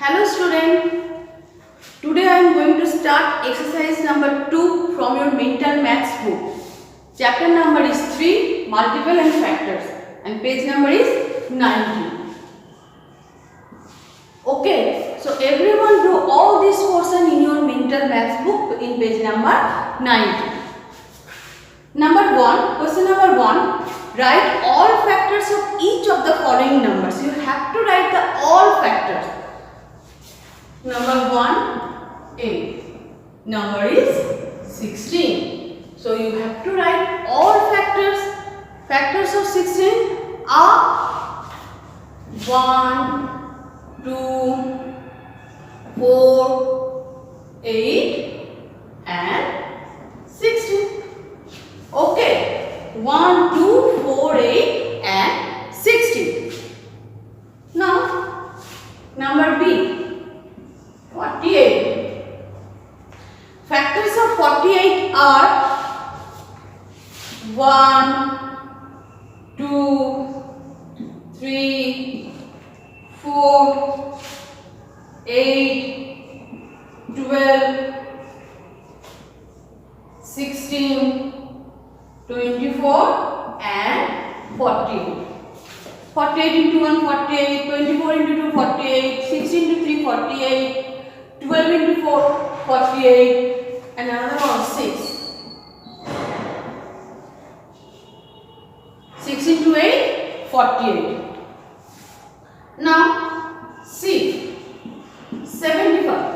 Hello student, today I am going to start exercise number 2 from your mental maths book. Chapter number is 3, multiple and factors, and page number is 90. Okay, so everyone do all this portion in your mental maths book in page number 90. Question number 1, write all factors of each of the following numbers. You have to write the all factors. Number 1, 8. Number is 16. So you have to write all factors. Factors of 16 are 1, 2, 4, 8 and 16. Okay. 1, 2, 4, 8 and 16. Now, number B. 48. Factors of 48 are 1, 2, 3, 4, 8, 12, 16, 24 and 48. 48 into 1, 48, 24 into 2, 48, 16 into 3, 48, 12 into 4, 48 and another one 6. 6 into 8, 48. Now C. 75.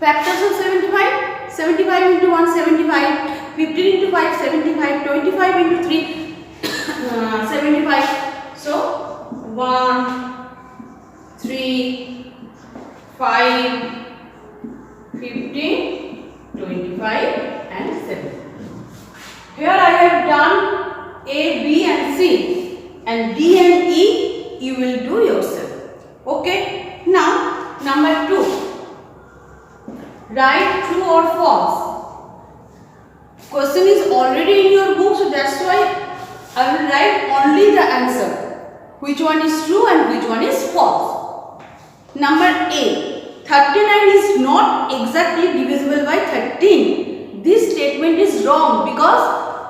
Factors of 75. 75 into 1, 75. 15 into 5, 75. 25 into 3, 75. So 1, 3, 5, 15, 25 and 7. Here I have done A, B and C, and D and E you will do yourself. Okay. Now number 2. Write true or false. Question is already in your book, so that's why I will write only the answer. Which one is true and which one is false. Number A. 39 is not exactly divisible by 13. This statement is wrong because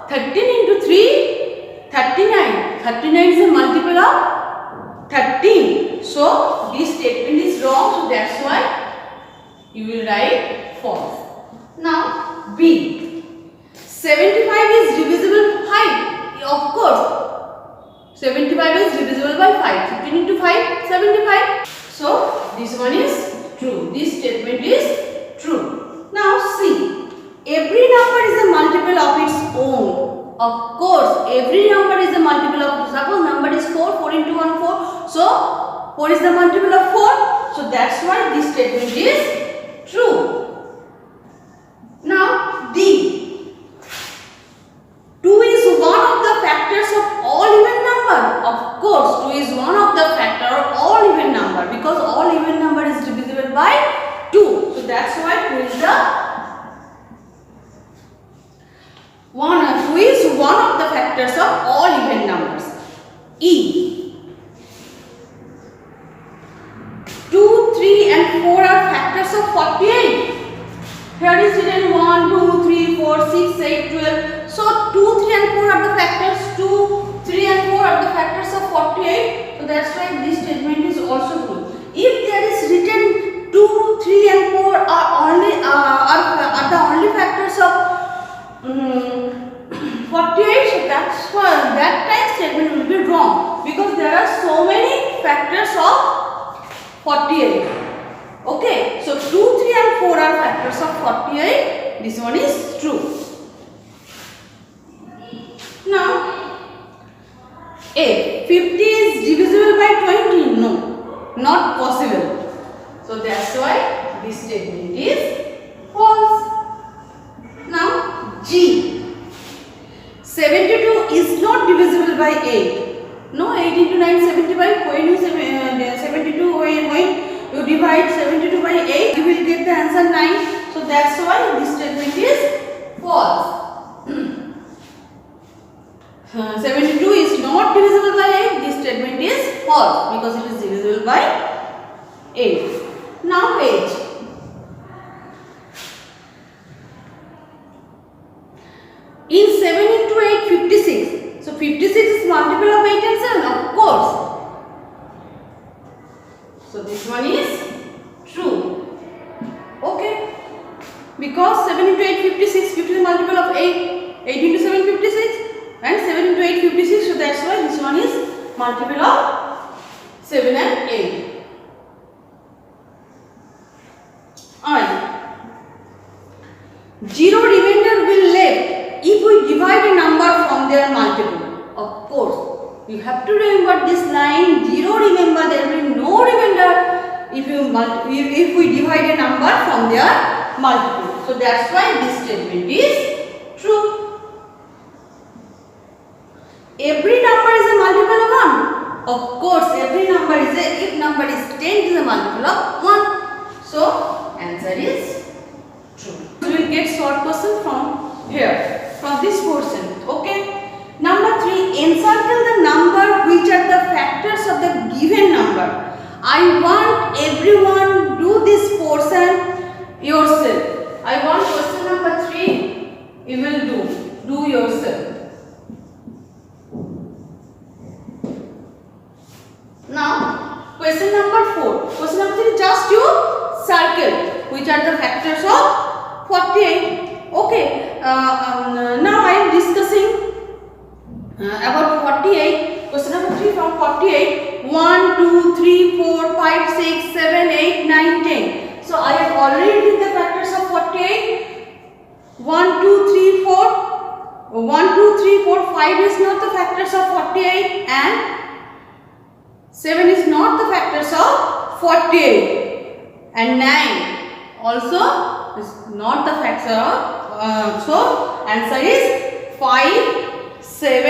13 into 3, 39. 39 is a multiple of 13. So, this statement is wrong. So, that's why you will write false. Now, B. 75 is divisible by 5. Of course, 75 is divisible by 5. 15 into 5, 75. So, this one is true. This statement is true. Now C. Every number is a multiple of its own. Of course, every number is a multiple of, suppose number is 4, 4 into 1, 4. So, 4 is the multiple of 4. So, that's why this statement is true. Now D. 2 is one of the factors of all even number. Of course, 2 is one of the factor of all even number because all even number is divisible by 2. So that's why 2 is the 2 is one of the factors of all even numbers. E. 2, 3 and 4 are factors of 48. Here is written 1, 2, 3, 4, 6, 8, 12. So 2, 3 and 4 are the factors. 2, 3 and 4 are the factors of 48. So that's why this statement is also true. If there is written 2, 3 and 4 are the only factors of 48, so that's why that time statement will be wrong because there are so many factors of 48. Okay, so 2, 3 and 4 are factors of 48. This one is true. Now, A. 50 is divisible by 20. No, not possible. So, that's why this statement is false. Now, G. 72 is not divisible by 8. No, 8 into 9, 75. When you 72, when you divide 72 by 8, you will get the answer 9. So, that's why this statement is false. 72 is not divisible by 8. This statement is false because it is divisible by 8. Now 8. In 7 into 8, 56. So 56 is multiple of 8 and 7, of course. So this one is true. Okay. Because 7 into 8, 56. 50 is multiple of 8. 8 into 7, 56. And 7 into 8, 56. So that's why this one is multiple of 7 and 8. Alright. 0 remainder will left if we divide a number from their multiple. Of course, you have to remember this line. 0 remember, there will be no remainder if we divide a number from their multiple. So that's why this statement is true. Every number is a multiple of 1. Of course, every number is if number is 10, it is a multiple of 1. So answer is true. We will get short question from here, from this portion. Okay. Number 3, encircle the number which are the factors of the given number. I want everyone do this portion yourself. I want question number 3. You will do yourself. Now, question number 4. Question number 3, just you circle which are the factors of 48. Okay. Now I am discussing about 48. Question number 3 from 48. 1, 2, 3, 4, 5, 6, 7, 8, 9, 10. So I have already written the factors of 48. 1, 2, 3, 4. 1, 2, 3, 4, 5 is not the factors of 48 and 7 is not the factors of 48 and 9 also is not the factor of so answer is 5, 7,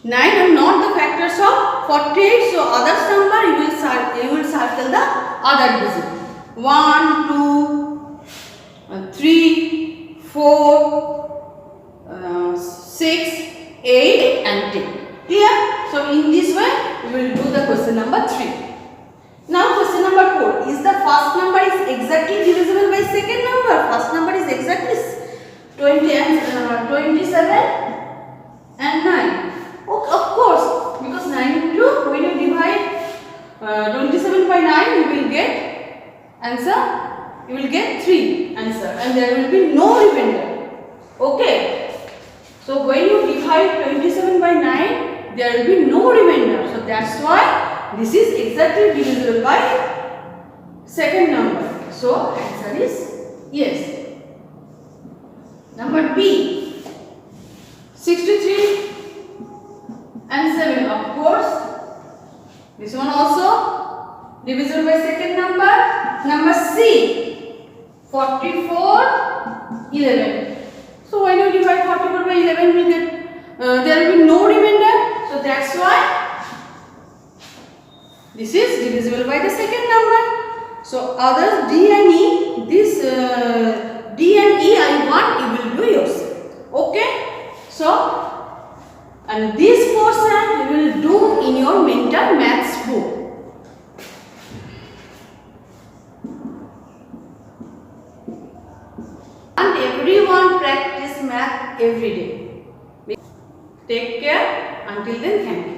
9 are not the factors of 48. So others number you will circle the other digit. 1, 2, 3, 4, 6, 8 and 10. Clear? So in this way we will do the question number 3. Now question number 4. Is the first number is exactly divisible by second number? First number is exactly 27 and 9. Okay, of course, because 9 into, when you divide 27 by 9, you will get answer. You will get 3 answer and there will be no remainder. Okay. So when you divide 27 by 9, there will be no remainder. So that's why this is exactly divisible by second number. So answer is yes. Number B. 63 and 7. Of course, this one also divisible by second number. Number C. 44, 11. So when you divide 44 by 11, we get there will be no remainder. So that's why this is divisible by the second number. So others D and E, this D and E I want you will do yourself. Okay. So and this portion you will do in your mental maths book. And everyone practice math every day. Take care. Until then, thank you.